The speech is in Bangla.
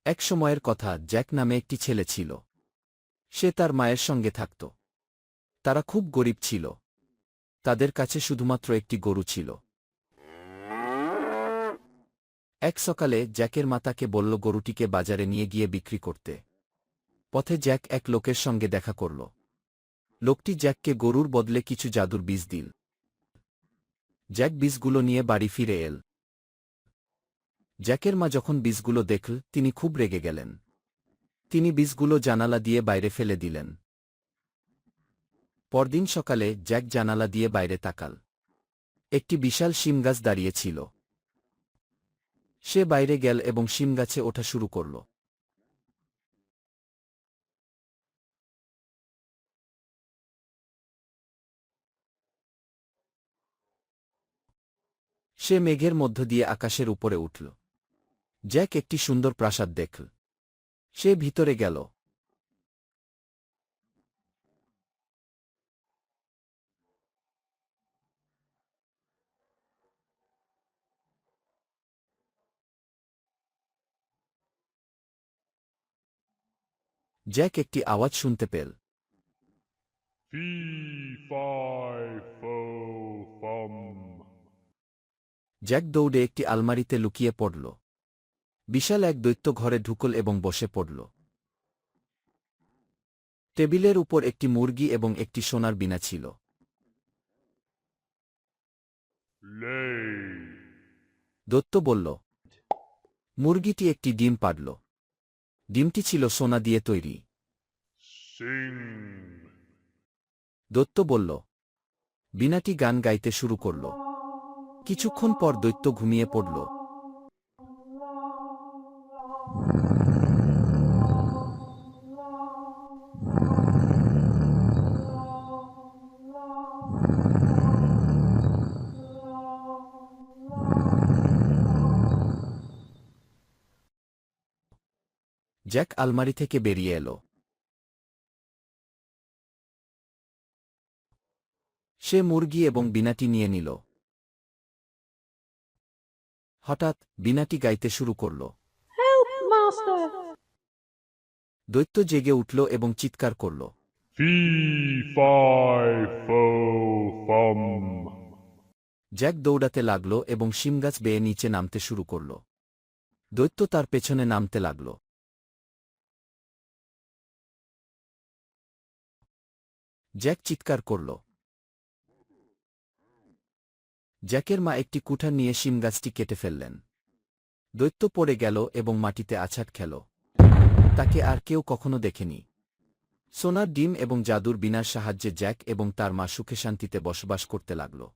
এক সময়ের কথা, জ্যাক নামে একটি ছেলে ছিল। সে তার মায়ের সঙ্গে থাকত। তারা খুব গরিব ছিল। তাদের কাছে শুধুমাত্র একটি গরু ছিল। এক সকালে জ্যাকের মা তাকে বলল গরুটিকে বাজারে নিয়ে গিয়ে বিক্রি করতে। পথে জ্যাক এক লোকের সঙ্গে দেখা করল। লোকটি জ্যাককে গরুর বদলে কিছু জাদুর বীজ দিল। জ্যাক বীজগুলো নিয়ে বাড়ি ফিরে এল। জ্যাকের মা যখন বীজগুলো দেখল, তিনি খুব রেগে গেলেন। তিনি বীজগুলো জানালা দিয়ে বাইরে ফেলে দিলেন। পরদিন সকালে জ্যাক জানালা দিয়ে বাইরে তাকাল। একটি বিশাল শিমগাছ দাঁড়িয়ে ছিল। সে বাইরে গেল এবং শিমগাছে ওঠা শুরু করল। সে মেঘের মধ্য দিয়ে আকাশের উপরে উঠল। জ্যাক একটি সুন্দর প্রাসাদ দেখল। সে ভিতরে গেল। জ্যাক একটি আওয়াজ শুনতে পেল। Fee, fi, fo, fum. Jack দৌড়ে একটি আলমারিতে লুকিয়ে পড়ল। বিশাল এক দৈত্য ঘরে ঢুকল এবং বসে পড়ল। টেবিলের উপর একটি মুরগি এবং একটি সোনার বীণা ছিল। Lay. দৈত্য বলল। মুরগিটি একটি ডিম পাড়ল। ডিমটি ছিল সোনা দিয়ে তৈরি। Sing. দৈত্য বলল। বীণাটি গান গাইতে শুরু করল। কিছুক্ষণ পর দৈত্য ঘুমিয়ে পড়ল। জ্যাক আলমারি থেকে বেরিয়ে এল। সে মুরগি এবং বীণাটি নিয়ে নিল। হঠাৎ বীণাটি গাইতে শুরু করল। Help, Master! দৈত্য জেগে উঠল এবং চিৎকার করল। Fee, fi, fo, fum. Jack দৌড়াতে লাগল এবং শিমগাছ বেয়ে নিচে নামতে শুরু করল। দৈত্য তার পেছনে নামতে লাগল। জ্যাক চিৎকার করল। জ্যাকের মা একটি কুঠার নিয়ে শিমগাছটি কেটে ফেললেন। দৈত্য পড়ে গেল এবং মাটিতে আছাড় খেল। তাকে আর কেউ কখনো দেখেনি। সোনার ডিম এবং জাদুর বীণার সাহায্যে জ্যাক এবং তার মা সুখে শান্তিতে বসবাস করতে লাগল।